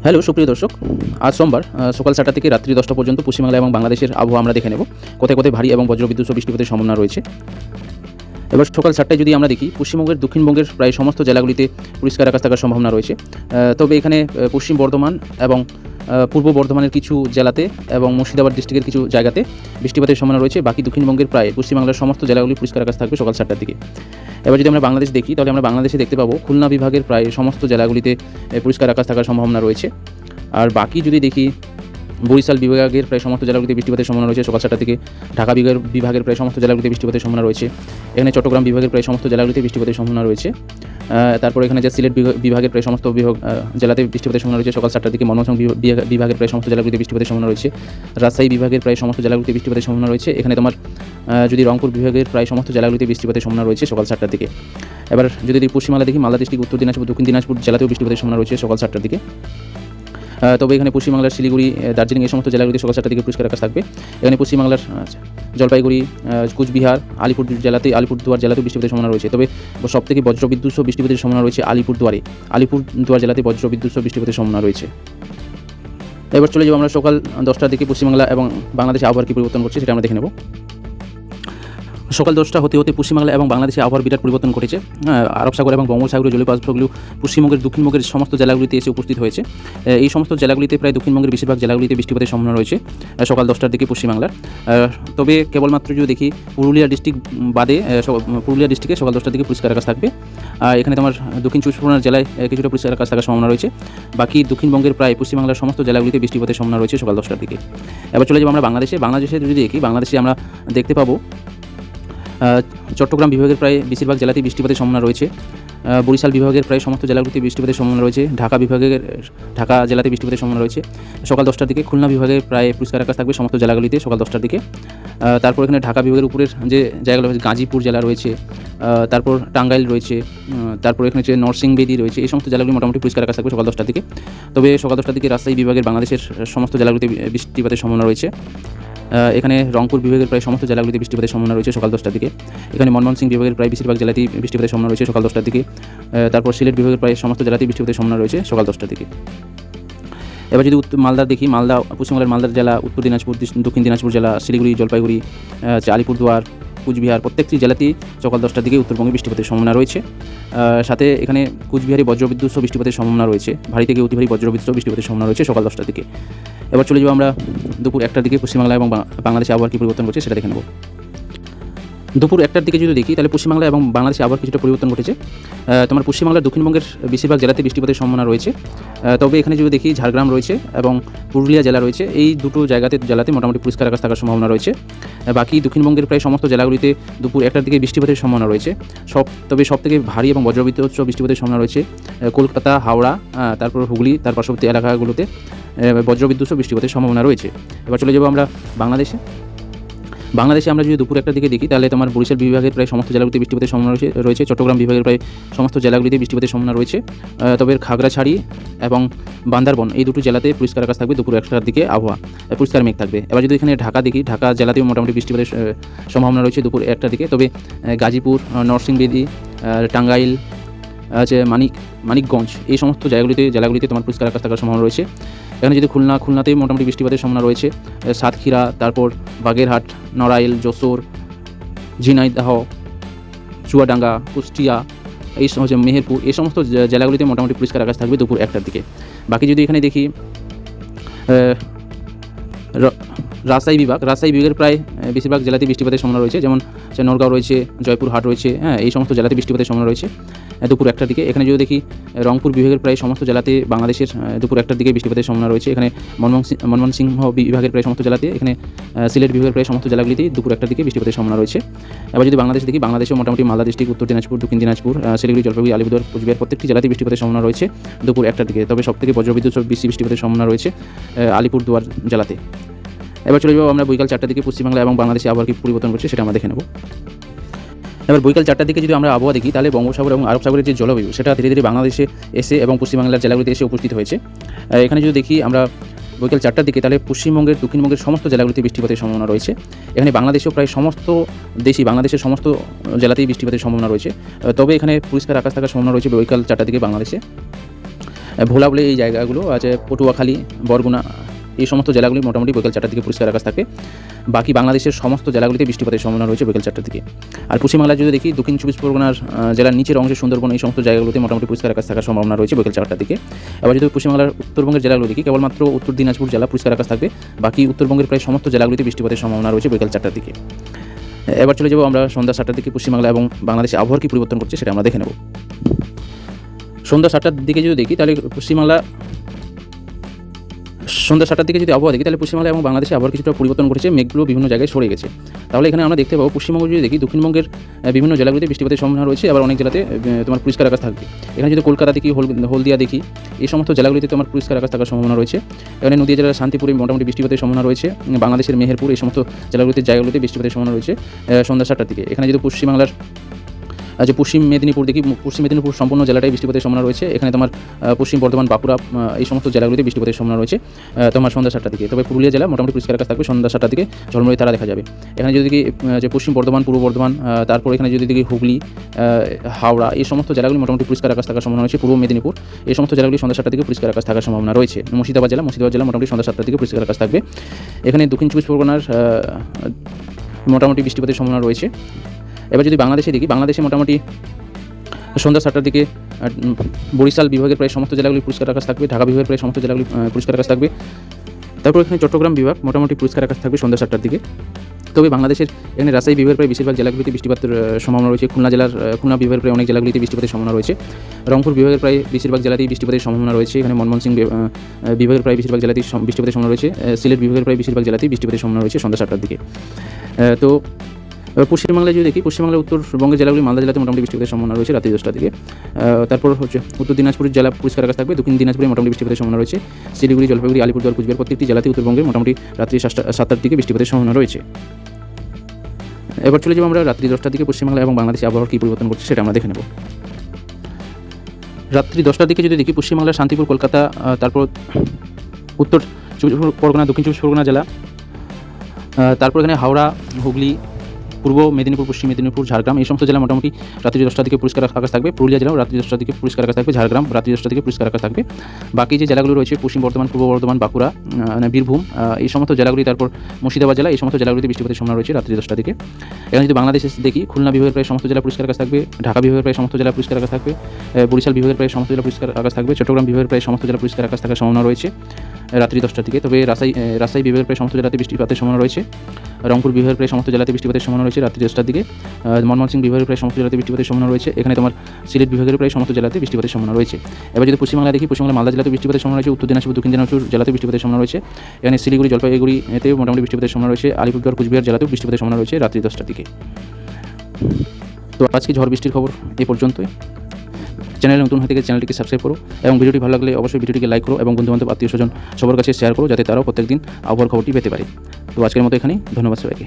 Hello সুপ্রিয় দর্শক, আজ সোমবার সকাল 7টা থেকে রাত্রি 10টা পর্যন্ত পশ্চিমবাংলা এবং বাংলাদেশের আবহাওয়া আমরা দেখে নেব। কোথায় কোথায় ভারী এবং বজ্রবিদ্যুৎ সহ বৃষ্টিপাতের সম্ভাবনা রয়েছে। এবার সকাল 7টায় যদি আমরা দেখি, পশ্চিমবঙ্গের দক্ষিণবঙ্গের প্রায় সমস্ত জেলাগুলিতে পরিষ্কার আকাশ থাকার সম্ভাবনা রয়েছে। তবে এখানে পশ্চিম বর্ধমান এবং পূর্ব বর্ধমানের কিছু জেলাতে এবং মুর্শিদাবাদ ডিস্ট্রিক্টের কিছু জায়গাতে বৃষ্টিপাতের সম্ভাবনা রয়েছে। বাকি দক্ষিণবঙ্গের প্রায় পশ্চিমবাংলার সমস্ত জেলাগুলি পরিষ্কার আকাশ থাকবে সকাল 7টার দিকে। এবার যদি আমরা বাংলাদেশ দেখি, তাহলে আমরা বাংলাদেশে দেখতে পাবো খুলনা বিভাগের প্রায় সমস্ত জেলাগুলিতে পরিষ্কার আকাশ থাকার সম্ভাবনা রয়েছে। আর বাকি যদি দেখি, বরিশাল বিভাগের প্রায় সমস্ত জেলাগুলিতে বৃষ্টিপাতের সম্ভাবনা রয়েছে সকাল 7টা থেকে। ঢাকা বিভাগের প্রায় সমস্ত জেলাগুলিতে বৃষ্টিপাতের সম্ভাবনা রয়েছে। এখানে চট্টগ্রাম বিভাগের প্রায় সমস্ত জেলাগুলিতে বৃষ্টিপাতের সম্ভাবনা রয়েছে। তারপর এখানে যে সিলেট বিভাগের প্রায় সমস্ত জেলাতে বৃষ্টিপাতের সম্ভাবনা রয়েছে সকাল 7টার দিকে। ময়মনসিংহ বিভাগের প্রায় সমস্ত জেলাগুলিতে বৃষ্টিপাতের সম্ভাবনা রয়েছে। রাজশাহী বিভাগের প্রায় সমস্ত জেলাগুলিতে বৃষ্টিপাতের সম্ভাবনা রয়েছে। এখানে তোমার যদি রংপুর বিভাগের প্রায় সমস্ত জেলাগুলিতে বৃষ্টিপাতের সম্ভাবনা রয়েছে সকাল 7টার দিকে। এবার যদি পশ্চিমবাংলা দেখি, মালদা ডিস্ট্রিক্ট, উত্তর দিনাজপুর, দক্ষিণ দিনাজপুর জেলাতেও বৃষ্টিপাতের সম্ভাবনা রয়েছে সকাল 7টার দিকে। তবে এখানে পশ্চিমবাংলার শিলিগুড়ি, দার্জিলিং এই সমস্ত জেলাগুলিতে সকাল 7টার দিকে পরিষ্কার আকাশ থাকবে। এখানে পশ্চিমবাংলার জলপাইগুড়ি, কুচবিহার, আলিপুরদুয়ার জেলাতেও বৃষ্টিপাতের সম্ভাবনা রয়েছে। তবে সবথেকে বজ্রবিদ্যুৎ সহ বৃষ্টিপাতের সম্ভাবনা রয়েছে আলিপুরদুয়ার জেলাতে বজ্রবিদ্যুৎ সহ বৃষ্টিপাতের সম্ভাবনা রয়েছে। এবার চলে যাবো আমরা সকাল 10টার দিকে পশ্চিমবাংলা এবং বাংলাদেশে আবহাওয়ার কী পরিবর্তন করছে সেটা আমরা দেখে নেব। সকাল 10টা হতে হতে পশ্চিমবাংলা এবং বাংলাদেশে আবহাওয়ার বিরাট পরিবর্তন ঘটেছে। আরব সাগর এবং বঙ্গোপসাগরের জলীয় বাষ্পগুলো পশ্চিমবঙ্গের দক্ষিণবঙ্গের সমস্ত জেলাগুলিতে এসে উপস্থিত হয়েছে। এই সমস্ত জেলাগুলিতে প্রায় দক্ষিণবঙ্গের বেশিরভাগ জেলাগুলিতে বৃষ্টিপাতের সম্ভাবনা রয়েছে সকাল 10টার দিকে পশ্চিমবাংলার। তবে কেবলমাত্র যদি দেখি, পুরুলিয়া ডিস্ট্রিক্টে সকাল 10টার দিকে পরিষ্কার আকাশ থাকবে। এখানে তোমার দক্ষিণ চব্বিশ পরগনার জেলায় কিছুটা পরিষ্কার আকাশ থাকার সম্ভাবনা রয়েছে। বাকি দক্ষিণবঙ্গের প্রায় পশ্চিমবাংলার সমস্ত জেলাগুলিতে বৃষ্টিপাতের সম্ভাবনা রয়েছে সকাল 10টার দিকে। এবার চলে যাবো আমরা বাংলাদেশে যদি দেখি, বাংলাদেশে আমরা দেখতে পাবো চট্টগ্রাম বিভাগের প্রায় বেশিরভাগ জেলাতেই বৃষ্টিপাতের সম্ভাবনা রয়েছে। বরিশাল বিভাগের প্রায় সমস্ত জেলাগুলিতে বৃষ্টিপাতের সম্ভাবনা রয়েছে। ঢাকা জেলাতে বৃষ্টিপাতের সম্ভাবনা রয়েছে সকাল 10টার দিকে। খুলনা বিভাগের প্রায় পরিষ্কার আকাশ থাকবে সমস্ত জেলাগুলিতে সকাল 10টার দিকে। তারপর এখানে ঢাকা বিভাগের উপরের যে জায়গাগুলো রয়েছে, গাজীপুর জেলা রয়েছে, তারপর টাঙ্গাইল রয়েছে, তারপর এখানে হচ্ছে নরসিংদী রয়েছে। এই সমস্ত জেলাগুলি মোটামুটি পরিষ্কার আকাশ থাকবে সকাল 10টার দিকে। তবে সকাল 10টার দিকে রাজশাহী বিভাগের বাংলাদেশের সমস্ত জেলাগুলিতে বৃষ্টিপাতের সম্ভাবনা রয়েছে। এখানে রংপুর বিভাগের প্রায় সমস্ত জেলাগুলিতে বৃষ্টিপাতের সম্ভাবনা রয়েছে সকাল 10টার দিকে। এখানে ময়মনসিংহ বিভাগের প্রায় বেশিরভাগ জেলাতেই বৃষ্টিপাতের সম্ভাবনা রয়েছে সকাল 10টার দিকে। তারপর সিলেট বিভাগের প্রায় সমস্ত জেলাতেই বৃষ্টিপাতের সম্ভাবনা রয়েছে সকাল 10টার দিকে। এবার যদি মালদা দেখি, পশ্চিমবঙ্গের মালদার জেলা, উত্তর দিনাজপুর, দক্ষিণ দিনাজপুর জেলা, শিলিগুড়ি, জলপাইগুড়ি, আলিপুরদুয়ার, কুচবিহার প্রত্যেকটি জেলাতেই সকাল 10টার দিকে উত্তরবঙ্গে বৃষ্টিপাতের সম্ভাবনা রয়েছে। সাথে এখানে কুচবিহারে বজ্রবিদ্যুৎ সহ বৃষ্টিপাতের সম্ভাবনা রয়েছে। ভারী থেকে অতি ভারী বজ্রবিদ্যুৎ সহ বৃষ্টিপাতের সম্ভাবনা রয়েছে সকাল 10টার দিকে। এবার চলে যাবো আমরা দুপুর 1টার দিকে পশ্চিমবাংলা এবং বাংলাদেশে আবহাওয়ার কী পরিবর্তন করছে সেটা দেখে নেব। দুপুর 1টার দিকে যদি দেখি, তাহলে পশ্চিমবাংলা এবং বাংলাদেশে আবহাওয়ার কিছুটা পরিবর্তন ঘটেছে। তোমার পশ্চিমবাংলার দক্ষিণবঙ্গের বেশিরভাগ জেলাতে বৃষ্টিপাতের সম্ভাবনা রয়েছে। তবে এখানে যদি দেখি, ঝাড়গ্রাম রয়েছে এবং পুরুলিয়া জেলা রয়েছে। এই দুটো জেলাতে মোটামুটি পরিষ্কার আকাশ থাকার সম্ভাবনা রয়েছে। বাকি দক্ষিণবঙ্গের প্রায় সমস্ত জেলাগুলিতে দুপুর 1টার দিকে বৃষ্টিপাতের সম্ভাবনা রয়েছে। তবে সবথেকে ভারী এবং বজ্রবিদ্যুৎ সহ বৃষ্টিপাতের সম্ভাবনা রয়েছে কলকাতা, হাওড়া, তারপর হুগলি, তার পার্শ্ববর্তী এলাকাগুলোতে বজ্রবিদ্যুৎ সহ বৃষ্টিপাতের সম্ভাবনা রয়েছে। এবার চলে যাবো আমরা বাংলাদেশে আমরা যদি দুপুর 1টার দিকে দেখি, তাহলে তোমার বরিশাল বিভাগের প্রায় সমস্ত জেলাগুলিতে বৃষ্টিপাতের সম্ভাবনা রয়েছে। চট্টগ্রাম বিভাগের প্রায় সমস্ত জেলাগুলিতে বৃষ্টিপাতের সম্ভাবনা রয়েছে। তবে খাগড়াছড়ি এবং বান্দরবন এই দুটো জেলাতে পরিষ্কার আকাশ থাকবে দুপুর 1টার দিকে। আবহাওয়া পরিষ্কার মেঘ থাকবে। এবার যদি এখানে ঢাকা দেখি, ঢাকা জেলাতেও মোটামুটি বৃষ্টিপাতের সম্ভাবনা রয়েছে দুপুর 1টার দিকে। তবে গাজীপুর, নরসিংদী, টাঙ্গাইল, মানিকগঞ্জ এই সমস্ত জেলাগুলিতে তোমার পরিষ্কার আকাশ থাকার সম্ভাবনা রয়েছে। এখানে যদি খুলনাতেই মোটামুটি বৃষ্টিপাতের সম্ভাবনা রয়েছে। সাতক্ষীরা, তারপর বাগেরহাট, নড়াইল, যশোর, ঝিনাইদহ, চুয়াডাঙ্গা, কুষ্টিয়া, এই হচ্ছে মেহেরপুর, এই সমস্ত জেলাগুলিতে মোটামুটি পরিষ্কার আকাশ থাকবে দুপুর 1টার দিকে। বাকি যদি এখানে দেখি, রাজশাহী বিভাগের প্রায় বেশিরভাগ জেলাতে বৃষ্টিপাতের সম্ভাবনা রয়েছে। যেমন নওগাঁ রয়েছে, জয়পুরহাট রয়েছে, এই সমস্ত জেলাতে বৃষ্টিপাতের সম্ভাবনা রয়েছে দুপুর 1টার দিকে। এখানে যদি দেখি, রংপুর বিভাগের প্রায় সমস্ত জেলাতে বাংলাদেশের দুপুর 1টার দিকে বৃষ্টিপাতের সম্ভাবনা রয়েছে। এখানে ময়মনসিংহ বিভাগের প্রায় সমস্ত জেলাতে, এখানে সিলেট বিভাগের প্রায় সমস্ত জেলাগুলিতেই দুপুর 1টার দিকে বৃষ্টিপাতের সম্ভাবনা রয়েছে। এবার যদি বাংলাদেশ দেখি, বাংলাদেশে মোটামুটি মালদা ডিস্ট্রিক্ট, উত্তর দিনাজপুর, দক্ষিণ দিনাজপুর, শিলিগুড়ি, জলপাইগুড়ি, আলিপুরদুয়ার, কুচবিহার প্রত্যেকটি জেলাতে বৃষ্টিপাতের সম্ভাবনা রয়েছে দুপুর 1টার দিকে। তবে সবথেকে বজ্রবিদ্যুৎ সহ বৃষ্টিপাতের সম্ভাবনা রয়েছে আলিপুরদুয়ার জেলাতে। এবার চলে যাবো আমরা বৈকাল 4টার দিকে পশ্চিমবাংলা এবং বাংলাদেশে আবহাওয়া কী পরিবর্তন করছে সেটা আমরা দেখে নেব। এবার বৈকাল 4টার দিকে যদি আমরা আবহাওয়া দেখি, তাহলে বঙ্গোপসাগর এবং আরব সাগরের যে জলবায়ু সেটা ধীরে ধীরে বাংলাদেশে এসে এবং পশ্চিমবাংলার জেলাগুলিতে এসে উপস্থিত হয়েছে। এখানে যদি দেখি আমরা বৈকাল 4টার দিকে, তাহলে দক্ষিণবঙ্গের সমস্ত জেলাগুলিতে বৃষ্টিপাতের সম্ভাবনা রয়েছে। এখানে বাংলাদেশেও প্রায় বাংলাদেশের সমস্ত জেলাতেই বৃষ্টিপাতের সম্ভাবনা রয়েছে। তবে এখানে পরিষ্কার আকাশ থাকার সম্ভাবনা রয়েছে বৈকাল 4টার দিকে বাংলাদেশে। ভোলা বলে এই জায়গাগুলো আছে, পটুয়াখালী, বরগুনা, এই সমস্ত জেলাগুলি মোটামুটি বিকেল 4টার দিকে পরিষ্কার আকাশ থাকে। বাকি বাংলাদেশের সমস্ত জেলাগুলিতে বৃষ্টিপাতের সম্ভাবনা রয়েছে বিকেল 4টার দিকে। আর পশ্চিমবাংলায় যদি দেখি, দক্ষিণ 24 পরগনার জেলার নিচের অংশে সুন্দরবন, এই সমস্ত জায়গাগুলোতে মোটামুটি পরিষ্কার আকাশ থাকার সম্ভাবনা রয়েছে বিকেল 4টার দিকে। এবার যদি পশ্চিমবাংলার উত্তরবঙ্গের জেলাগুলো দেখি, কেবলমাত্র উত্তর দিনাজপুর জেলা পরিষ্কার আকাশ থাকবে, বাকি উত্তরবঙ্গের প্রায় সমস্ত জেলাগুলিতে বৃষ্টিপাতের সম্ভাবনা রয়েছে বিকেল 4টার দিকে। এবার চলে যাবো আমরা সন্ধ্যা 7টার দিকে পশ্চিমবাংলা এবং বাংলাদেশে আবহাওয়ার কী পরিবর্তন করছে সেটা আমরা দেখে নেব। সন্ধ্যা 7টার দিকে যদি দেখি, তাহলে সন্ধ্যা 7টার দিকে যদি আবহাওয়া দেখি, তাহলে পশ্চিমবাংলা এবং বাংলাদেশে আবহাওয়ার কিছুটা পরিবর্তন ঘটেছে, মেঘগুলো বিভিন্ন জায়গায় সরে গেছে। তাহলে এখানে আমরা দেখতে পাবো, পশ্চিমবঙ্গ যদি দেখি, দক্ষিণবঙ্গের বিভিন্ন জেলাগুলিতে বৃষ্টিপাতের সম্ভাবনা রয়েছে, আবার অনেক জেলাতে তোমার পরিষ্কার আকাশ থাকবে। এখানে যদি কলকাতা দেখি, হলদিয়া দেখি, এই সমস্ত জেলাগুলিতে তোমার পরিষ্কার আকাশ থাকার সম্ভাবনা রয়েছে। এখানে নদীয়া জেলার শান্তিপুরে মোটামুটি বৃষ্টিপাতের সম্ভাবনা রয়েছে, বাংলাদেশের মেহেরপুর, এই সমস্ত জায়গাগুলিতে বৃষ্টিপাতের সম্ভাবনা রয়েছে সন্ধ্যা 7টার দিকে। এখানে যদি পশ্চিমবাংলার যে পশ্চিম মেদিনীপুর দেখি, পশ্চিম মেদিনীপুর সম্পূর্ণ জেলাটাই বৃষ্টিপাতের সম্ভাবনা রয়েছে। এখানে তোমার পশ্চিম বর্ধমান, বাঁকুড়া, এই সমস্ত জেলাগুলিতে বৃষ্টিপাতের সম্ভাবনা রয়েছে তোমার সন্ধ্যা 7টার দিকে। তবে পুরুলিয়া জেলা মোটামুটি পরিষ্কার আকাশ থাকবে সন্ধ্যা 7টার দিকে, ঝলমলে তারা দেখা যাবে। এখানে যদি দেখি যে পশ্চিম বর্ধমান, পূর্ব বর্ধমান, তারপর এখানে যদি দেখি হুগলি, হাওড়া, এই সমস্ত জেলাগুলি মোটামুটি পরিষ্কার আকাশ থাকার সম্ভাবনা রয়েছে। পূর্ব মেদিনীপুর, এই সমস্ত জেলাগুলি সন্ধ্যা 7টার দিকে পরিষ্কার আকাশ থাকার সম্ভাবনা রয়েছে। মুর্শিদাবাদ জেলা মোটামুটি সন্ধ্যা 7টার দিকে পরিষ্কার আকাশ থাকবে। এখানে দক্ষিণ 24 পরগনার মোটামুটি বৃষ্টিপাতের সম্ভাবনা রয়েছে। এবার যদি বাংলাদেশে দেখি, বাংলাদেশে মোটামুটি সন্ধ্যা 7টার দিকে বরিশাল বিভাগের প্রায় সমস্ত জেলাগুলি পরিষ্কার আকাশ থাকবে, ঢাকা বিভাগের প্রায় সমস্ত জেলাগুলি পরিষ্কার আকাশ থাকবে। তারপর এখানে চট্টগ্রাম বিভাগ মোটামুটি পরিষ্কার আকাশ থাকবে সন্ধ্যা 7টার দিকে। তবে বাংলাদেশের এখানে রাজশাহী বিভাগের প্রায় বেশিরভাগ জেলাগুলিতে বৃষ্টিপাতের সম্ভাবনা রয়েছে। খুলনা বিভাগের প্রায় অনেক জেলাগুলিতে বৃষ্টিপাতের সম্ভাবনা রয়েছে। রংপুর বিভাগের প্রায় বেশিরভাগ জেলাতেই বৃষ্টিপাতের সম্ভাবনা রয়েছে। এখানে ময়মনসিংহ বিভাগের প্রায় বেশিরভাগ জেলাতেই বৃষ্টিপাতের সম্ভাবনা রয়েছে। সিলেট বিভাগের প্রায় বেশিরভাগ জেলাতেই বৃষ্টিপাতের সম্ভাবনা রয়েছে সন্ধ্যা 7টার দিকে। তো পশ্চিমবাংলায় যদি দেখি, পশ্চিমবাংলার উত্তরবঙ্গের জেলাগুলি, মালদা জেলাতে মোটামুটি বৃষ্টিপাতের সম্ভাবনা রয়েছে রাত্রি 10টার দিকে। তারপর হচ্ছে উত্তর দিনাজপুরের জেলা পরিষ্কার আকাশ থাকবে, দক্ষিণ দিনাজপুরে মোটামুটি বৃষ্টিপাতের সম্ভাবনা রয়েছে। শিলিগুড়ি, জলপাইগুড়ি, আলিপুরদুয়ার, কুচবিহার প্রত্যেকটি জেলাতে উত্তরবঙ্গের মোটামুটি রাত্রি 7টার দিকে বৃষ্টিপাতের সম্ভাবনা রয়েছে। এবার চলে যাবো আমরা রাত্রি 10টার দিকে পশ্চিমবাংলা এবং বাংলাদেশে আবহাওয়ার কী পরিবর্তন করছে সেটা আমরা দেখে নেব। রাত্রি 10টার দিকে যদি দেখি, পশ্চিমবাংলার শান্তিপুর, কলকাতা, তারপর উত্তর 24 পরগনা, দক্ষিণ 24 পরগনা জেলা, তারপর এখানে হাওড়া, হুগলি, পূর্ব মেদিনীপুর, পশ্চিম মেদিনীপুর, ঝাড়গ্রাম, এই সমস্ত জেলা মোটামুটি রাত্রি 10টার দিকে পরিষ্কার আকাশ থাকবে। পুরুলিয়া জেলাও রাত্রি 10টার দিকে পরিষ্কার আকাশ থাকবে। ঝাড়গ্রাম রাত্রি 10টার দিকে পরিষ্কার আকাশ থাকবে। বাকি যে জেলাগুলো রয়েছে, পশ্চিম বর্ধমান, পূর্ব বর্ধমান, বাঁকুড়া, বীরভূম, এই সমস্ত জেলাগুলি, তারপর মুর্শিদাবাদ জেলা, এই সমস্ত জেলাগুলিতে বৃষ্টিপাতের সম্ভাবনা রয়েছে রাত্রি 10টার দিকে। এখানে যদি বাংলাদেশে দেখি, খুলনা বিভাগের প্রায় সমস্ত জেলা পরিষ্কার আকাশ থাকবে, ঢাকা বিভাগের প্রায় সমস্ত জেলা পরিষ্কার আকাশ থাকবে, বরিশাল বিভাগের প্রায় সমস্ত জেলা পরিষ্কার আকাশ থাকবে, চট্টগ্রাম বিভাগের প্রায় সমস্ত জেলা পরিষ্কার আকাশ থাকার সম্ভাবনা রয়েছে রাত্রি 10টার দিকে। তবে রাজশাহী বিভাগের প্রায় সমস্ত জেলাতে বৃষ্টিপাতের সম্ভাবনা রয়েছে। রংপুর বিভাগের প্রায় সমস্ত জেলাতে বৃষ্টিপাতের সম্ভাবনা রয়েছে রাত্রি 10টার দিকে। ময়মনসিংহ বিভাগের প্রায় সমস্ত জেলাতে বৃষ্টিপাতের সম্ভাবনা রয়েছে। এখানে তোমার সিলেট বিভাগের প্রায় সমস্ত জেলাতে বৃষ্টিপাতের সম্ভাবনা রয়েছে। এবার যদি পশ্চিমবাংলা দেখি, পশ্চিমবাংলা মালদা জেলাতে বৃষ্টিপাতের সম্ভাবনা রয়েছে। উত্তর দিনাজপুর, দক্ষিণ দিনাজপুর জেলাতে বৃষ্টিপাতের সম্ভাবনা রয়েছে। এখানে শিলিগুড়ি, জলপাইগুড়ি এতেও মোটামুটি বৃষ্টিপাতের সম্ভাবনা রয়েছে। আলিপুরদুয়ার, কুচবিহার জেলাতেও বৃষ্টিপাতের সম্ভাবনা রয়েছে রাত্রি 10টার দিকে। তো আজকে ঝড় বৃষ্টির খবর এই পর্যন্তই। চ্যানেলে নতুন হয়ে থেকে চ্যানেলটিকে সাবস্ক্রাইব করো এবং ভিডিওটি ভালো লাগলে অবশ্যই ভিডিওটিকে লাইক করো এবং বন্ধুবান্ধব, আত্মীয়স্বজন সবার কাছে শেয়ার করো, যাতে তারাও প্রত্যেকদিন আবহাওয়ার খবরটি পেতে পারে। তো আজকের মতো এখানেই, ধন্যবাদ সবাইকে।